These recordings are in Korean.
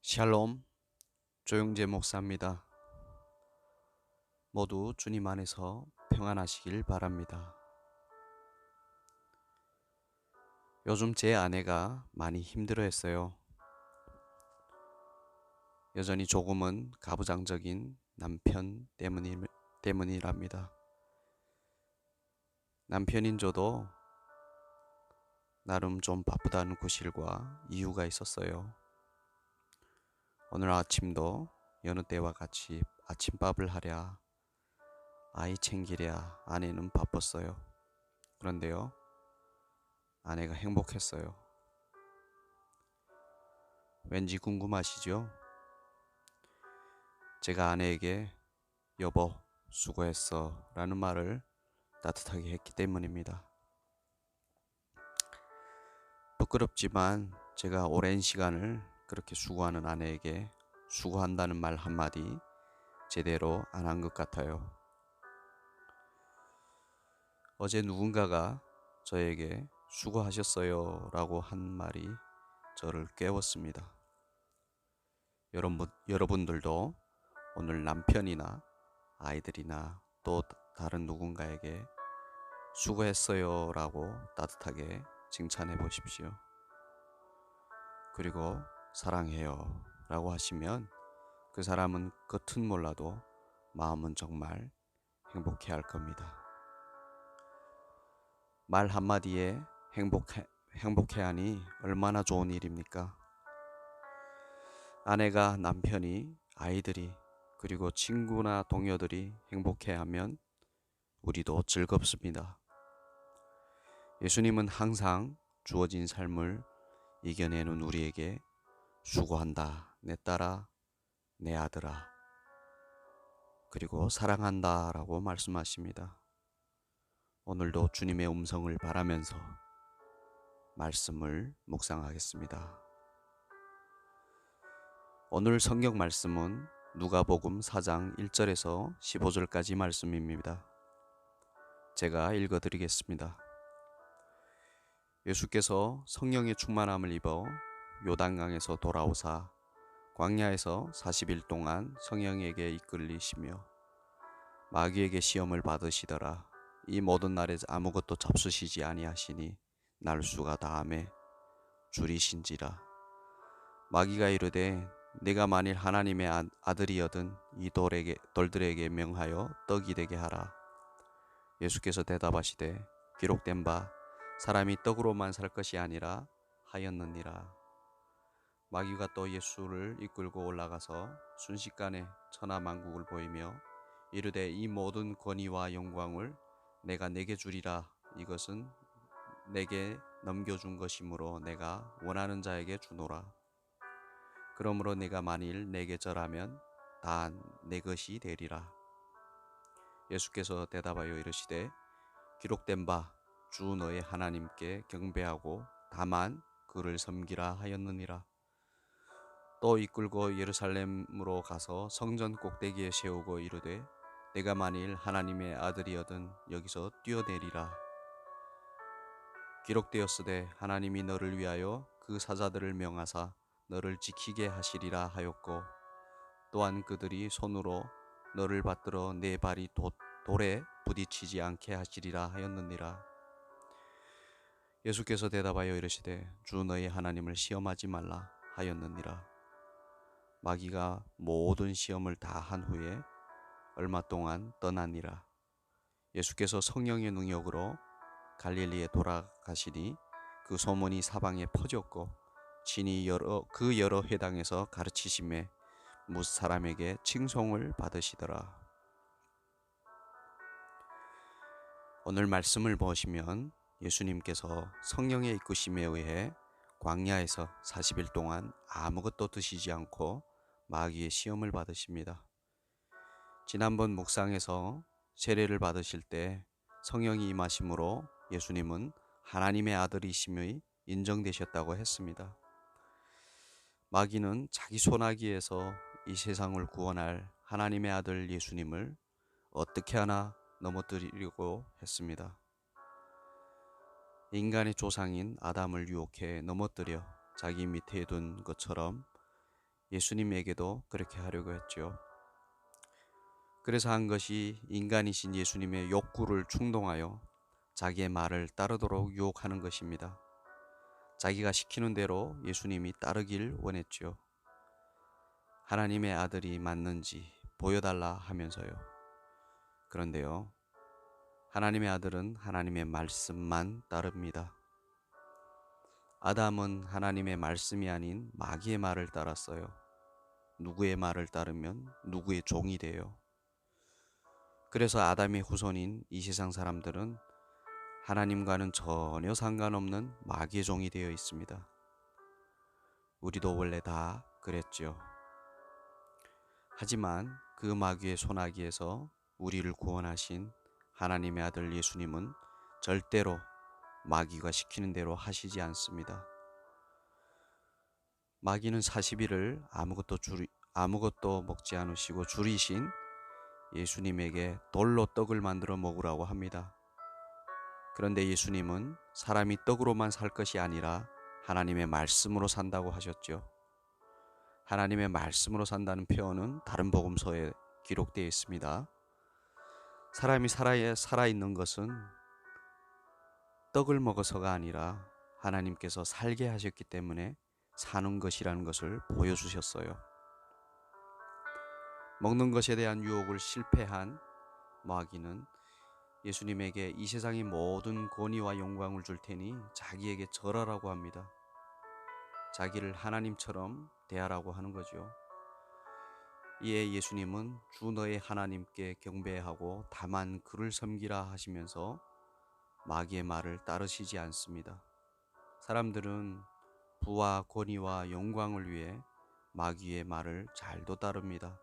샬롬, 조영재 목사입니다. 모두 주님 안에서 평안하시길 바랍니다. 요즘 제 아내가 많이 힘들어했어요. 여전히 조금은 가부장적인 남편 때문이랍니다. 남편인 저도 나름 좀 바쁘다는 구실과 이유가 있었어요. 오늘 아침도 여느 때와 같이 아침밥을 하랴, 아이 챙기랴 아내는 바빴어요. 그런데요, 아내가 행복했어요. 왠지 궁금하시죠? 제가 아내에게 여보 수고했어 라는 말을 따뜻하게 했기 때문입니다. 부끄럽지만 제가 오랜 시간을 그렇게 수고하는 아내에게 수고한다는 말 한마디 제대로 안 한 것 같아요. 어제 누군가가 저에게 수고하셨어요 라고 한 말이 저를 깨웠습니다. 여러분들도 오늘 남편이나 아이들이나 또 다른 누군가에게 수고했어요 라고 따뜻하게 칭찬해 보십시오. 그리고 사랑해요 라고 하시면 그 사람은 겉은 몰라도 마음은 정말 행복해 할 겁니다. 말 한마디에 행복해 하니 얼마나 좋은 일입니까? 아내가, 남편이, 아이들이, 그리고 친구나 동료들이 행복해 하면 우리도 즐겁습니다. 예수님은 항상 주어진 삶을 이겨내는 우리에게 수고한다, 내 딸아, 내 아들아, 그리고 사랑한다 라고 말씀하십니다. 오늘도 주님의 음성을 바라면서 말씀을 묵상하겠습니다. 오늘 성경 말씀은 누가복음 4장 1절에서 15절까지 말씀입니다. 제가 읽어드리겠습니다. 예수께서 성령의 충만함을 입어 요단강에서 돌아오사 광야에서 40일 동안 성령에게 이끌리시며 마귀에게 시험을 받으시더라. 이 모든 날에 아무것도 잡수시지 아니하시니 날수가 다함에 줄이신지라. 마귀가 이르되 네가 만일 하나님의 아들이여든 이 돌들에게 명하여 떡이 되게 하라. 예수께서 대답하시되 기록된 바 사람이 떡으로만 살 것이 아니라 하였느니라. 마귀가 또 예수를 이끌고 올라가서 순식간에 천하만국을 보이며 이르되 이 모든 권위와 영광을 내가 네게 주리라. 이것은 내게 넘겨준 것이므로 내가 원하는 자에게 주노라. 그러므로 네가 만일 내게 절하면 다 내 것이 되리라. 예수께서 대답하여 이르시되 기록된 바 주 너의 하나님께 경배하고 다만 그를 섬기라 하였느니라. 또 이끌고 예루살렘으로 가서 성전 꼭대기에 세우고 이르되 내가 만일 하나님의 아들이여든 여기서 뛰어내리라. 기록되었으되 하나님이 너를 위하여 그 사자들을 명하사 너를 지키게 하시리라 하였고 또한 그들이 손으로 너를 받들어 내 발이 돌에 부딪히지 않게 하시리라 하였느니라. 예수께서 대답하여 이르시되 주 너희 하나님을 시험하지 말라 하였느니라. 마귀가 모든 시험을 다 한 후에 얼마 동안 떠나니라. 예수께서 성령의 능력으로 갈릴리에 돌아가시니 그 소문이 사방에 퍼졌고 친히 여러 회당에서 가르치심에 뭇 사람에게 칭송을 받으시더라. 오늘 말씀을 보시면 예수님께서 성령의 이끄심에 의해 광야에서 40일 동안 아무것도 드시지 않고 마귀의 시험을 받으십니다. 지난번 묵상에서 세례를 받으실 때 성령이 임하심으로 예수님은 하나님의 아들이심이 인정되셨다고 했습니다. 마귀는 자기 손아귀에서 이 세상을 구원할 하나님의 아들 예수님을 어떻게 하나 넘어뜨리려고 했습니다. 인간의 조상인 아담을 유혹해 넘어뜨려 자기 밑에 둔 것처럼 예수님에게도 그렇게 하려고 했죠. 그래서 한 것이 인간이신 예수님의 욕구를 충동하여 자기의 말을 따르도록 유혹하는 것입니다. 자기가 시키는 대로 예수님이 따르길 원했죠. 하나님의 아들이 맞는지 보여달라 하면서요. 그런데요, 하나님의 아들은 하나님의 말씀만 따릅니다. 아담은 하나님의 말씀이 아닌 마귀의 말을 따랐어요. 누구의 말을 따르면 누구의 종이 돼요. 그래서 아담의 후손인 이 세상 사람들은 하나님과는 전혀 상관없는 마귀의 종이 되어 있습니다. 우리도 원래 다 그랬죠. 하지만 그 마귀의 소나기에서 우리를 구원하신 하나님의 아들 예수님은 절대로 마귀가 시키는 대로 하시지 않습니다. 마귀는 40일을 아무것도 먹지 않으시고 줄이신 예수님에게 돌로 떡을 만들어 먹으라고 합니다. 그런데 예수님은 사람이 떡으로만 살 것이 아니라 하나님의 말씀으로 산다고 하셨죠. 하나님의 말씀으로 산다는 표현은 다른 복음서에 기록되어 있습니다. 사람이 살아있는 것은 떡을 먹어서가 아니라 하나님께서 살게 하셨기 때문에 사는 것이라는 것을 보여주셨어요. 먹는 것에 대한 유혹을 실패한 마귀는 예수님에게 이 세상의 모든 권위와 영광을 줄 테니 자기에게 절하라고 합니다. 자기를 하나님처럼 대하라고 하는 거죠. 이에 예수님은 주 너의 하나님께 경배하고 다만 그를 섬기라 하시면서 마귀의 말을 따르시지 않습니다. 사람들은 부와 권위와 영광을 위해 마귀의 말을 잘도 따릅니다.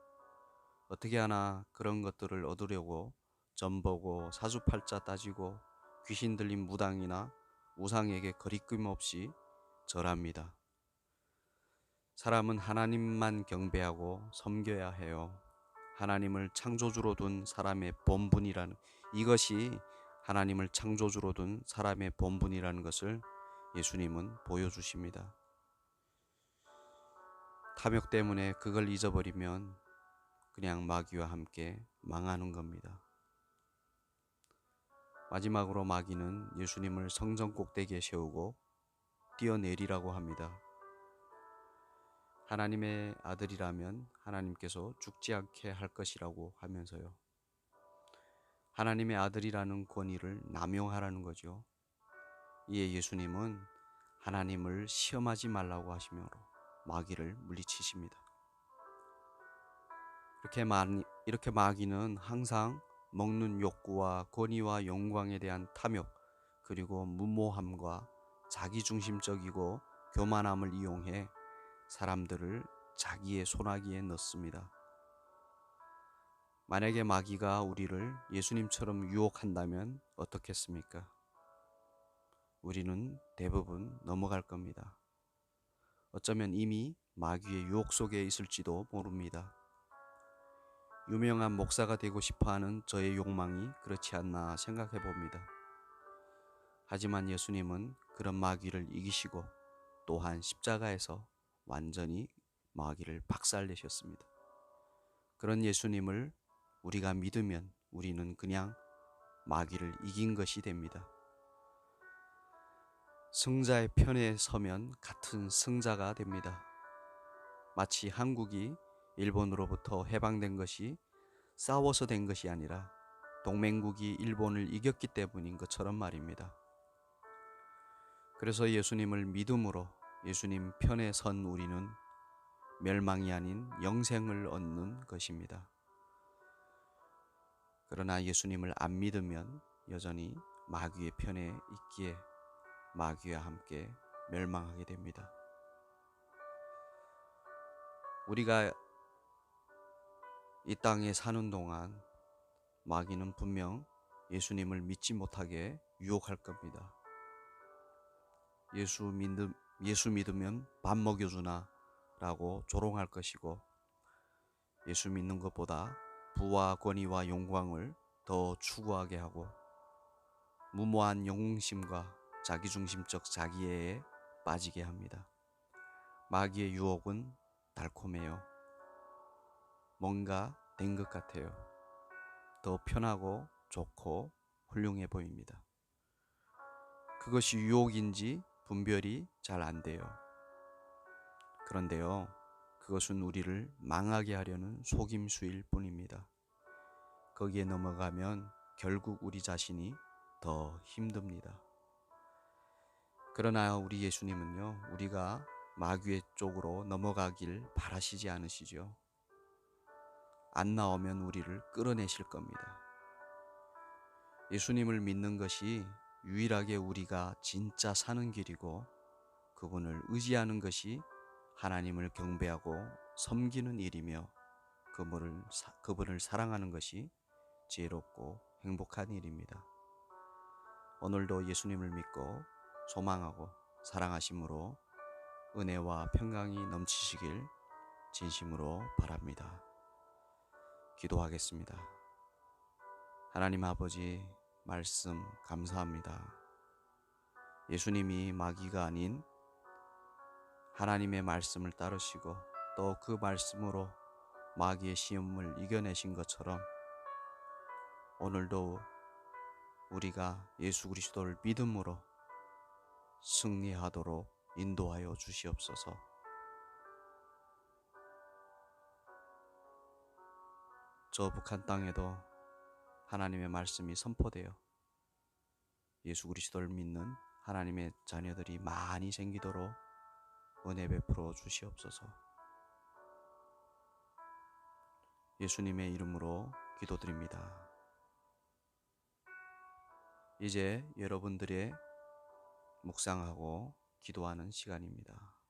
어떻게 하나 그런 것들을 얻으려고 점보고 사주팔자 따지고 귀신 들린 무당이나 우상에게 거리낌 없이 절합니다. 사람은 하나님만 경배하고 섬겨야 해요. 하나님을 창조주로 둔 사람의 본분이라는 이것이 하나님을 창조주로 둔 사람의 본분이라는 것을 예수님은 보여주십니다. 탐욕 때문에 그걸 잊어버리면 그냥 마귀와 함께 망하는 겁니다. 마지막으로 마귀는 예수님을 성전 꼭대기에 세우고 뛰어내리라고 합니다. 하나님의 아들이라면 하나님께서 죽지 않게 할 것이라고 하면서요. 하나님의 아들이라는 권위를 남용하라는 거죠. 이에 예수님은 하나님을 시험하지 말라고 하시므로 마귀를 물리치십니다. 이렇게 마귀는 항상 먹는 욕구와 권위와 영광에 대한 탐욕, 그리고 무모함과 자기중심적이고 교만함을 이용해 사람들을 자기의 소나기에 넣습니다. 만약에 마귀가 우리를 예수님처럼 유혹한다면 어떻겠습니까? 우리는 대부분 넘어갈 겁니다. 어쩌면 이미 마귀의 유혹 속에 있을지도 모릅니다. 유명한 목사가 되고 싶어하는 저의 욕망이 그렇지 않나 생각해 봅니다. 하지만 예수님은 그런 마귀를 이기시고 또한 십자가에서 완전히 마귀를 박살내셨습니다. 그런 예수님을 우리가 믿으면 우리는 그냥 마귀를 이긴 것이 됩니다. 승자의 편에 서면 같은 승자가 됩니다. 마치 한국이 일본으로부터 해방된 것이 싸워서 된 것이 아니라 동맹국이 일본을 이겼기 때문인 것처럼 말입니다. 그래서 예수님을 믿음으로 예수님 편에 선 우리는 멸망이 아닌 영생을 얻는 것입니다. 그러나 예수님을 안 믿으면 여전히 마귀의 편에 있기에 마귀와 함께 멸망하게 됩니다. 우리가 이 땅에 사는 동안 마귀는 분명 예수님을 믿지 못하게 유혹할 겁니다. 예수 믿으면 밥 먹여주나 라고 조롱할 것이고, 예수 믿는 것보다 부와 권위와 영광을 더 추구하게 하고 무모한 영웅심과 자기중심적 자기애에 빠지게 합니다. 마귀의 유혹은 달콤해요. 뭔가 된 것 같아요. 더 편하고 좋고 훌륭해 보입니다. 그것이 유혹인지 분별이 잘 안 돼요. 그런데요, 그것은 우리를 망하게 하려는 속임수일 뿐입니다. 거기에 넘어가면 결국 우리 자신이 더 힘듭니다. 그러나 우리 예수님은요, 우리가 마귀의 쪽으로 넘어가길 바라시지 않으시죠. 안 나오면 우리를 끌어내실 겁니다. 예수님을 믿는 것이 유일하게 우리가 진짜 사는 길이고, 그분을 의지하는 것이 하나님을 경배하고 섬기는 일이며, 그분을 사랑하는 것이 지혜롭고 행복한 일입니다. 오늘도 예수님을 믿고 소망하고 사랑하심으로 은혜와 평강이 넘치시길 진심으로 바랍니다. 기도하겠습니다. 하나님 아버지, 말씀 감사합니다. 예수님이 마귀가 아닌 하나님의 말씀을 따르시고 또 그 말씀으로 마귀의 시험을 이겨내신 것처럼 오늘도 우리가 예수 그리스도를 믿음으로 승리하도록 인도하여 주시옵소서. 저 북한 땅에도 하나님의 말씀이 선포되어 예수 그리스도를 믿는 하나님의 자녀들이 많이 생기도록 은혜 베풀어 주시옵소서. 예수님의 이름으로 기도드립니다. 이제 여러분들의 묵상하고 기도하는 시간입니다.